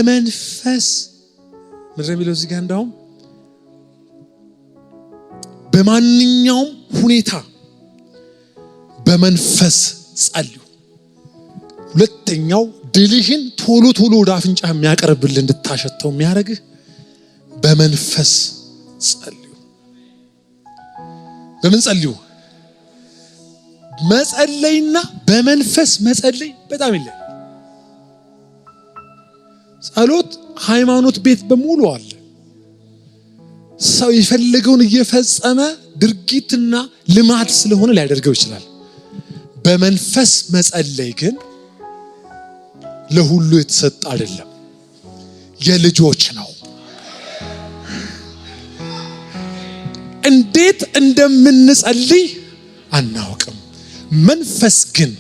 በመንፈስ ምድር የሚለው እዚህ ጋር እንዳውም በማንኛውም ሁኔታ በመንፈስ ጸልዩ። ሁለተኛው ድልህን ቶሎ ቶሎ ወደ አፍንጫ የሚያቀርብልህ እንድታሸተው የሚያደርግህ በመንፈስ ጸልዩ። በምን ጸልዩ? መጸለይና በመንፈስ መጸለይ በጣም ይለያል። ጸሎት ሃይማኖት ቤት በሙሉ አለ። ሰው የፈለገውን እየፈጸመ ድርጊትና ልማድ ስለሆነ ሊያደርገው ይችላል። በመንፈስ መጸለይ ግን ለሁሉ የተሰጠ አይደለም፣ የልጆች ነው። እንዴት እንደምንጸልይ አናውቅም። መንፈስ ግን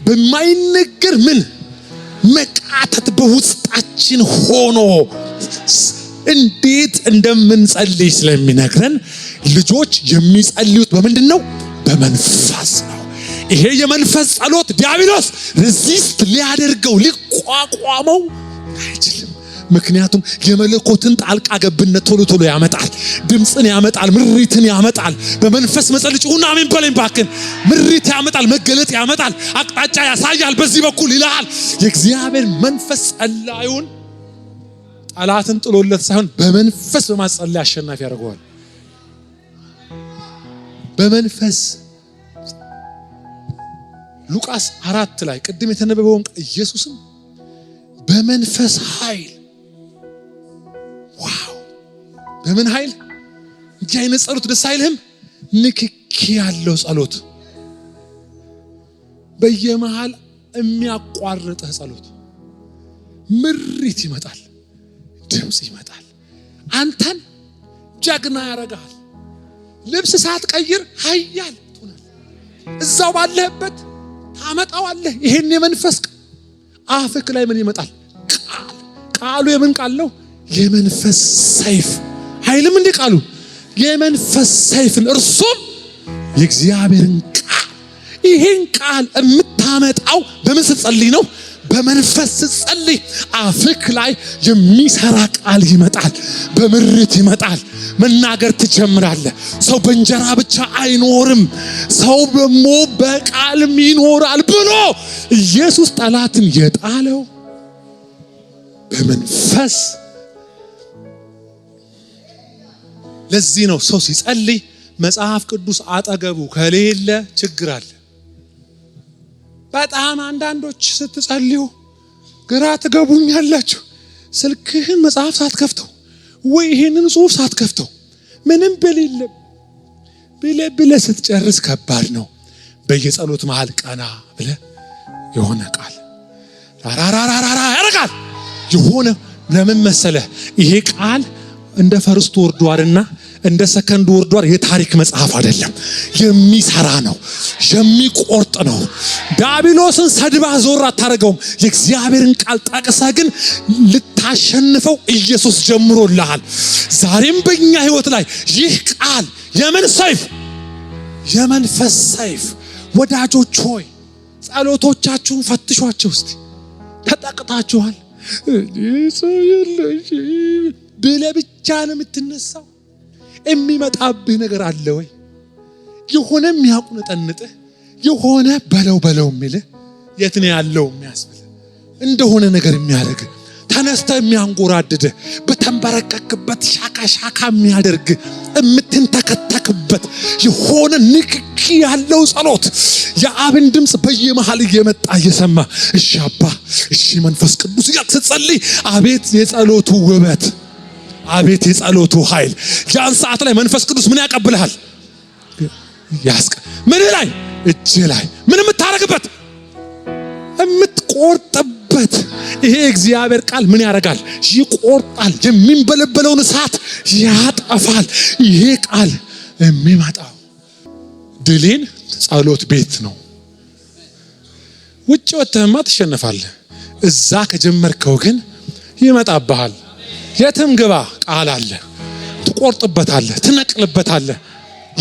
በማይነገር ምን መቃተት በውስጣችን ሆኖ እንዴት እንደምንጸልይ ስለሚነግረን ልጆች የሚጸልዩት በምንድነው? በመንፈስ ነው። ይሄ የመንፈስ ጸሎት ዲያብሎስ ሬዚስት ሊያደርገው ሊቋቋመው አይችልም። ምክንያቱም የመለኮትን ጣልቃ ገብነት ቶሎ ቶሎ ያመጣል፣ ድምጽን ያመጣል፣ ምሪትን ያመጣል። በመንፈስ መጸለይ ጩና አሜን በለኝ ባክን። ምሪት ያመጣል፣ መገለጥ ያመጣል፣ አቅጣጫ ያሳያል፣ በዚህ በኩል ይልሃል። የእግዚአብሔር መንፈስ ጸላዩን ጠላትን ጥሎለት ሳይሆን በመንፈስ በማጸለይ አሸናፊ ያደርገዋል። በመንፈስ ሉቃስ 4 ላይ ቅድም የተነበበውን ኢየሱስም በመንፈስ ኃይል ዋው! በምን ኃይል? እንዲህ አይነት ጸሎት ደስ አይልህም? ንክኪ ያለው ጸሎት፣ በየመሃል የሚያቋርጥህ ጸሎት፣ ምሪት ይመጣል፣ ድምጽ ይመጣል፣ አንተን ጀግና ያረጋል። ልብስ ሳትቀይር ኃያል ትሆናለህ። እዛው ባለህበት ታመጣዋለህ። ይሄን የመንፈስ አፍክ ላይ ምን ይመጣል? ቃሉ የምን ቃል ነው? የመንፈስ ሰይፍ። ኃይልም እንደ ቃሉ የመንፈስ ሰይፍን እርሱም የእግዚአብሔርን ቃል። ይሄን ቃል የምታመጣው በምን ስትጸልይ ነው? በመንፈስ ስትጸልይ አፍክ ላይ የሚሰራ ቃል ይመጣል፣ በምሪት ይመጣል። መናገር ትጀምራለህ። ሰው በእንጀራ ብቻ አይኖርም፣ ሰው ደግሞ በቃልም ይኖራል ብሎ ኢየሱስ ጠላትን የጣለው በመንፈስ። ለዚህ ነው ሰው ሲጸልይ መጽሐፍ ቅዱስ አጠገቡ ከሌለ ችግር አለ። በጣም አንዳንዶች ስትጸልዩ ግራ ትገቡኛላችሁ። ስልክህን መጽሐፍ ሳትከፍተው ወይ ይሄንን ጽሑፍ ሳትከፍተው ምንም ብለ ስትጨርስ ከባድ ነው። በየጸሎት መሃል ቀና ብለ የሆነ ቃል ራራራራራ ያረጋል። የሆነ ለምን መሰለህ? ይሄ ቃል እንደ ፈርስት ወርዷርና እንደ ሰከንድ ወርዷር የታሪክ መጽሐፍ አይደለም። የሚሰራ ነው፣ የሚቆርጥ ነው። ዲያብሎስን ሰድባ ዞር አታረገውም። የእግዚአብሔርን ቃል ጠቅሰ ግን ልታሸንፈው ኢየሱስ ጀምሮልሃል። ዛሬም በእኛ ህይወት ላይ ይህ ቃል የምን ሰይፍ? የመንፈስ ሰይፍ። ወዳጆች ሆይ ጸሎቶቻችሁን ፈትሿቸው እስቲ። ተጠቅታችኋል ብለህ ብቻ ነው የምትነሳው? የሚመጣብህ ነገር አለ ወይ? የሆነ የሚያቁነጠንጥህ የሆነ በለው የሚልህ የት ነው ያለው የሚያስብል እንደሆነ ነገር የሚያደርግ ተነስተህ የሚያንጎራድድህ በተንበረከክበት ሻካ የሚያደርግ የምትንተከተክበት የሆነ ንክኪ ያለው ጸሎት፣ የአብን ድምጽ በየመሃል እየመጣ እየሰማ እሺ አባ እሺ መንፈስ ቅዱስ እያልክ ስትጸልይ አቤት የጸሎቱ ውበት፣ አቤት የጸሎቱ ኃይል። ያን ሰዓት ላይ መንፈስ ቅዱስ ምን ያቀብልሃል? ምን ላይ? እጅ ላይ ምን የምታረግበት? የምትቆርጥበት። ይሄ እግዚአብሔር ቃል ምን ያደርጋል? ይቆርጣል። የሚንበለበለውን እሳት ያጠፋል። ይሄ ቃል የሚመጣው ድልን ጸሎት ቤት ነው። ውጭ ወጥተህማ ትሸነፋለህ። እዛ ከጀመርከው ግን ይመጣብሃል። የትም ግባ ቃል አለ። ትቆርጥበታለህ፣ ትነቅልበታለህ።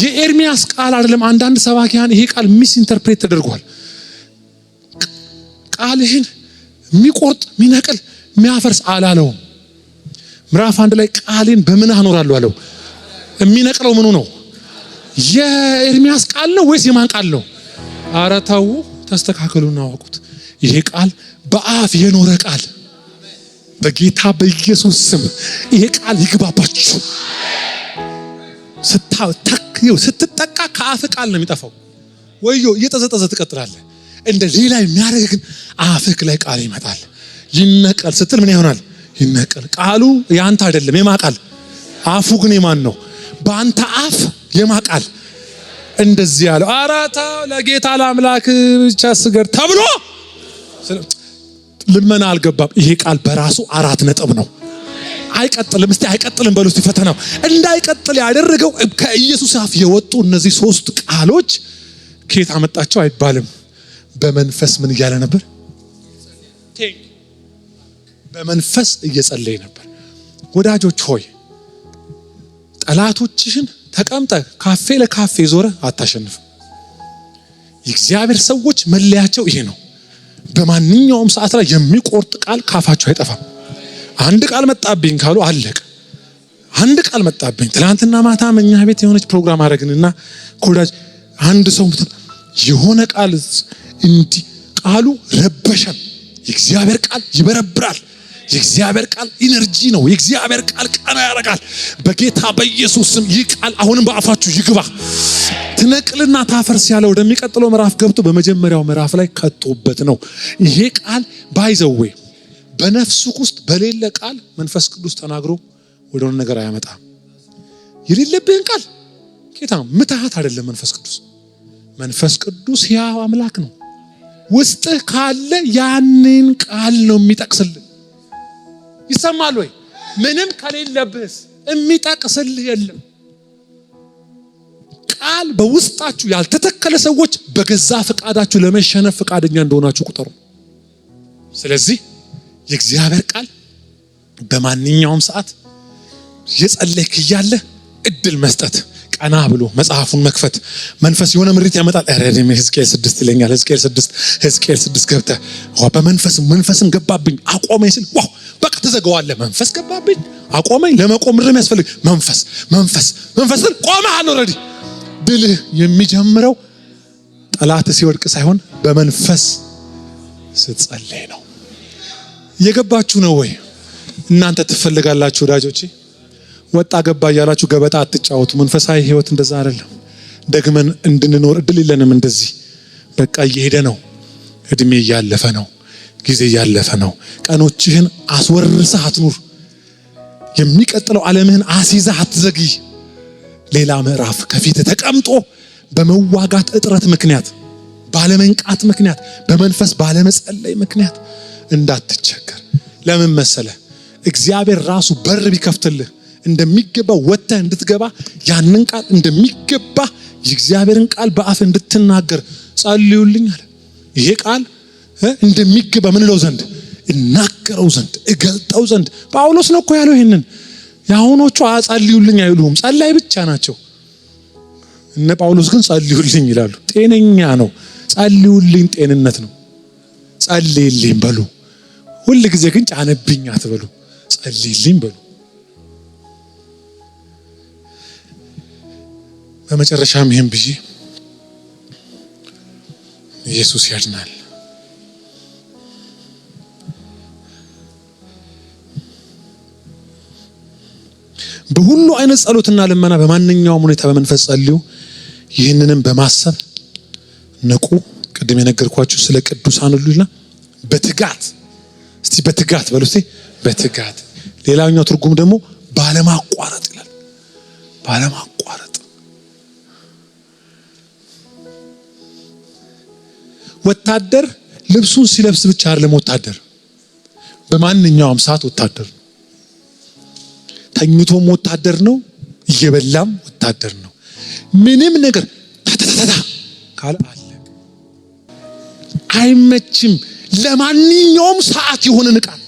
የኤርሚያስ ቃል አይደለም። አንዳንድ ሰባኪያን ይሄ ቃል ሚስ ኢንተርፕሬት ተደርጓል። ቃልህን የሚቆርጥ የሚነቅል የሚያፈርስ አላለውም። ምዕራፍ 1 ላይ ቃሌን በምን አኖራለሁ አለው። የሚነቅለው ምኑ ነው? የኤርሚያስ ቃል ነው ወይስ የማን ቃል ነው? ኧረ ተው ተስተካከሉና አወቁት። ይሄ ቃል በአፍ የኖረ ቃል በጌታ በኢየሱስ ስም ይሄ ቃል ይግባባችሁ። ስትጠቃ ከአፍ ቃል ነው የሚጠፋው። ወዮ እየጠዘጠዘ ትቀጥላለህ። እንደ ሌላ የሚያደርግ ግን አፍክ ላይ ቃል ይመጣል። ይነቀል ስትል ምን ይሆናል? ይነቀል። ቃሉ ያንተ አይደለም። የማቃል አፉ ግን የማን ነው? በአንተ አፍ የማቃል እንደዚህ ያለው አራታ ለጌታ ለአምላክ ብቻ ስገድ ተብሎ ልመና አልገባም። ይሄ ቃል በራሱ 4 ነጥብ ነው። አይቀጥልም። እስቲ አይቀጥልም በሉ እስቲ። ፈተናው እንዳይቀጥል ያደረገው ከኢየሱስ አፍ የወጡ እነዚህ 3 ቃሎች ከየት አመጣቸው አይባልም። በመንፈስ ምን እያለ ነበር? በመንፈስ እየጸለየ ነበር። ወዳጆች ሆይ ጠላቶችሽን ተቀምጠ ካፌ ለካፌ ዞረ አታሸንፍም። የእግዚአብሔር ሰዎች መለያቸው ይሄ ነው። በማንኛውም ሰዓት ላይ የሚቆርጥ ቃል ካፋቸው አይጠፋም። አንድ ቃል መጣብኝ ካሉ አለቀ። አንድ ቃል መጣብኝ። ትላንትና ማታ እኛ ቤት የሆነች ፕሮግራም አደረግንና ኮዳጅ አንድ ሰው የሆነ ቃል እንዲህ ቃሉ ረበሸን። የእግዚአብሔር ቃል ይበረብራል። የእግዚአብሔር ቃል ኢነርጂ ነው። የእግዚአብሔር ቃል ቀና ያረጋል። በጌታ በኢየሱስ ስም ይህ ቃል አሁንም በአፋችሁ ይግባ። ትነቅልና ታፈርስ ያለው ወደሚቀጥለው ምዕራፍ ገብቶ በመጀመሪያው ምዕራፍ ላይ ከቶበት ነው። ይሄ ቃል ባይዘዌ በነፍሱ ውስጥ በሌለ ቃል መንፈስ ቅዱስ ተናግሮ ወደሆነ ነገር አያመጣም። የሌለብህን ቃል ጌታ ምትሃት አይደለም። መንፈስ ቅዱስ ሕያው አምላክ ነው። ውስጥህ ካለ ያንን ቃል ነው የሚጠቅስልህ። ይሰማል ወይ? ምንም ከሌለብህስ የሚጠቅስልህ የለም። ቃል በውስጣችሁ ያልተተከለ ሰዎች በገዛ ፈቃዳችሁ ለመሸነፍ ፈቃደኛ እንደሆናችሁ ቁጠሩ። ስለዚህ የእግዚአብሔር ቃል በማንኛውም ሰዓት የጸለይክ እያለ እድል መስጠት፣ ቀና ብሎ መጽሐፉን መክፈት። መንፈስ የሆነ ምሪት ያመጣል። አረደም ሕዝቅኤል 6 ይለኛል። ሕዝቅኤል 6 ገብተህ መንፈስም ገባብኝ አቆመኝ ሲል ዋው በቃ ተዘጋዋለህ። መንፈስ ገባብኝ አቆመኝ። ለመቆም ምንም ያስፈልግ መንፈስ ቆመሃል። ኦሬዲ ድልህ የሚጀምረው ጠላት ሲወድቅ ሳይሆን በመንፈስ ስትጸልይ ነው። እየገባችሁ ነው ወይ? እናንተ ትፈልጋላችሁ ወዳጆቼ። ወጣ ገባ እያላችሁ ገበጣ አትጫወቱ። መንፈሳዊ ህይወት እንደዛ አይደለም። ደግመን እንድንኖር እድል የለንም። እንደዚህ በቃ እየሄደ ነው። እድሜ እያለፈ ነው። ጊዜ እያለፈ ነው። ቀኖችህን አስወርሰህ አትኑር። የሚቀጥለው ዓለምህን አስይዘህ አትዘግይ። ሌላ ምዕራፍ ከፊት ተቀምጦ በመዋጋት እጥረት ምክንያት፣ ባለመንቃት ምክንያት፣ በመንፈስ ባለመጸለይ ምክንያት እንዳትቸገር። ለምን መሰለ? እግዚአብሔር ራሱ በር ቢከፍትልህ እንደሚገባ ወጥተህ እንድትገባ ያንን ቃል እንደሚገባ የእግዚአብሔርን ቃል በአፍ እንድትናገር ጸልዩልኝ አለ። ይሄ ቃል እንደሚገባ ምን ለው ዘንድ እናገረው ዘንድ እገልጠው ዘንድ ጳውሎስ ነው እኮ ያለው። ይሄንን ያሁኖቹ ጸልዩልኝ አይሉም፣ ጸላይ ብቻ ናቸው። እነ ጳውሎስ ግን ጸልዩልኝ ይላሉ። ጤነኛ ነው። ጸልዩልኝ ጤንነት ነው። ጸልይልኝ በሉ። ሁሉ ጊዜ ግን ጫነብኝ አትበሉ። ጸልይልኝ በሉ። በመጨረሻም ይሄን ብዬ ኢየሱስ ያድናል። በሁሉ አይነት ጸሎትና ልመና በማንኛውም ሁኔታ በመንፈስ ጸልዩ። ይህንንም በማሰብ ንቁ። ቅድም የነገርኳችሁ ስለ ቅዱሳን ሁሉና በትጋት እስቲ በትጋት በሉ። እስቲ በትጋት። ሌላኛው ትርጉም ደግሞ ባለማቋረጥ ይላል። ባለማቋረጥ ወታደር ልብሱን ሲለብስ ብቻ አይደለም ወታደር፣ በማንኛውም ሰዓት ወታደር ነው። ተኝቶም ወታደር ነው፣ እየበላም ወታደር ነው። ምንም ነገር ተተተታ ካለ አለ አይመችም። ለማንኛውም ሰዓት የሆነ ንቃት፣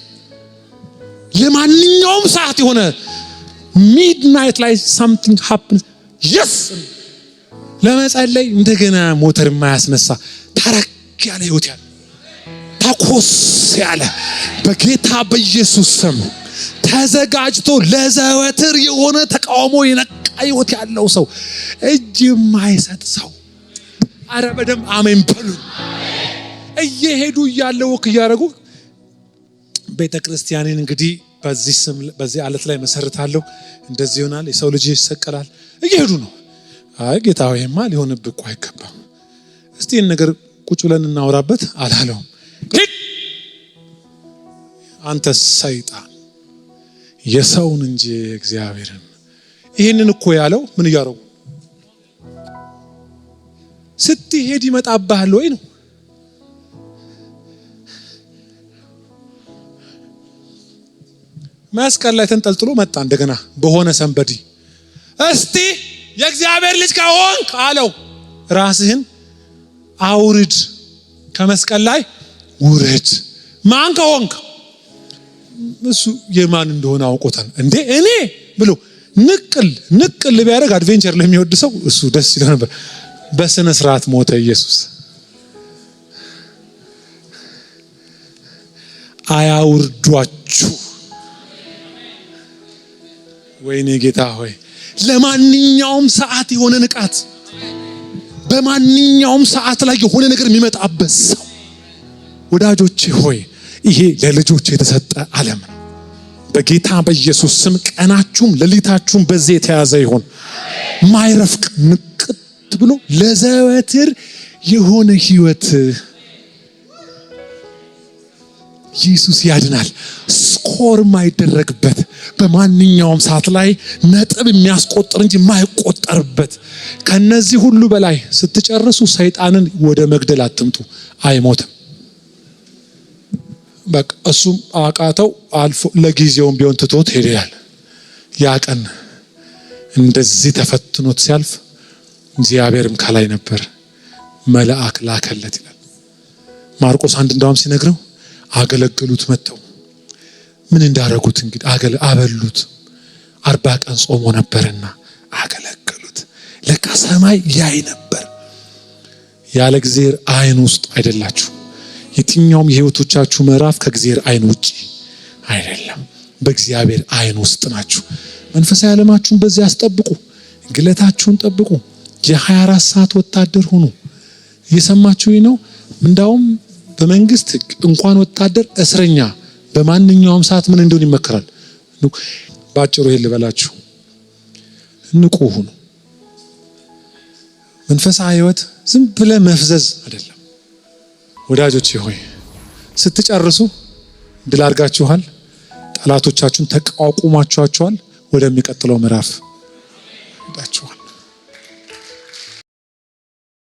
ለማንኛውም ሰዓት የሆነ ሚድናይት ላይ something happens yes ለመጸለይ እንደገና ሞተር የማያስነሳ ታረክ ያለ ህይወት ያለ ለኮስ ያለ በጌታ በኢየሱስ ስም ተዘጋጅቶ ለዘወትር የሆነ ተቃውሞ የነቃ ሕይወት ያለው ሰው እጅ የማይሰጥ ሰው አረ በደም አሜን በሉ። እየሄዱ እያለ ወክ እያደረጉ ቤተክርስቲያንን እንግዲህ በዚህ ስም በዚህ አለት ላይ መሰረታለሁ እንደዚህ ይሆናል የሰው ልጅ ይሰቀላል እየሄዱ ነው። አይ ጌታ ሆይማ ሊሆንብህ እኮ አይገባም እስቲ ይህን ነገር ቁጭ ብለን እናወራበት አላለውም። አንተ ሰይጣን የሰውን እንጂ እግዚአብሔርን ይሄንን እኮ ያለው ምን ያረው ስትሄድ ይመጣብሃል ወይ ነው። መስቀል ላይ ተንጠልጥሎ መጣ እንደገና በሆነ ሰንበዲ እስቲ የእግዚአብሔር ልጅ ከሆንክ አለው ራስህን አውርድ ከመስቀል ላይ ውረድ። ማን ከሆንክ እሱ የማን እንደሆነ አውቆታል እንዴ እኔ ብሎ ንቅል ቢያደርግ አድቬንቸር ለሚወድ ሰው እሱ ደስ ይለው ነበር። በስነ ስርዓት ሞተ ኢየሱስ። አያውርዷችሁ ወይኔ ጌታ ሆይ ለማንኛውም ሰዓት የሆነ ንቃት በማንኛውም ሰዓት ላይ የሆነ ነገር የሚመጣበት ሰው ወዳጆቼ ሆይ ይሄ ለልጆች የተሰጠ ዓለም ነው። በጌታ በኢየሱስ ስም ቀናችሁም ሌሊታችሁም በዚህ የተያዘ ይሁን። ማይረፍቅ ንቅት ብሎ ለዘወትር የሆነ ህይወት ኢየሱስ ያድናል። ስኮር ማይደረግበት በማንኛውም ሰዓት ላይ ነጥብ የሚያስቆጥር እንጂ ማይቆጠርበት። ከነዚህ ሁሉ በላይ ስትጨርሱ ሰይጣንን ወደ መግደል አትምጡ፣ አይሞትም። በቃ እሱም አቃተው አልፎ ለጊዜውም ቢሆን ትቶት ሄደያል። ያ ቀን እንደዚህ ተፈትኖት ሲያልፍ እግዚአብሔርም ከላይ ነበር መልአክ ላከለት ይላል ማርቆስ 1 እንዳውም ሲነግረው አገለገሉት መተው ምን እንዳረጉት እንግዲህ አበሉት 40 ቀን ጾሞ ነበርና አገለገሉት። ለካ ሰማይ ያይ ነበር። ያለ እግዚአብሔር አይን ውስጥ አይደላችሁ። የትኛውም የህይወቶቻችሁ ምዕራፍ ከእግዚአብሔር አይን ውጪ አይደለም፣ በእግዚአብሔር አይን ውስጥ ናችሁ። መንፈሳዊ ዓለማችሁን በዚህ አስጠብቁ፣ ግለታችሁን ጠብቁ። የ24 ሰዓት ወታደር ሁኑ። እየሰማችሁ ነው። እንዳውም በመንግስት እንኳን ወታደር እስረኛ በማንኛውም ሰዓት ምን እንደሆነ ይመከራል። ባጭሩ ይሄን ልበላችሁ፣ ንቁ ሁኑ። መንፈሳዊ ህይወት ዝም ብለ መፍዘዝ አይደለም። ወዳጆቼ ሆይ ስትጨርሱ ድል አድርጋችኋል። ጠላቶቻችሁን ተቋቁማችኋል። ወደሚቀጥለው ምዕራፍ ሄዳችሁ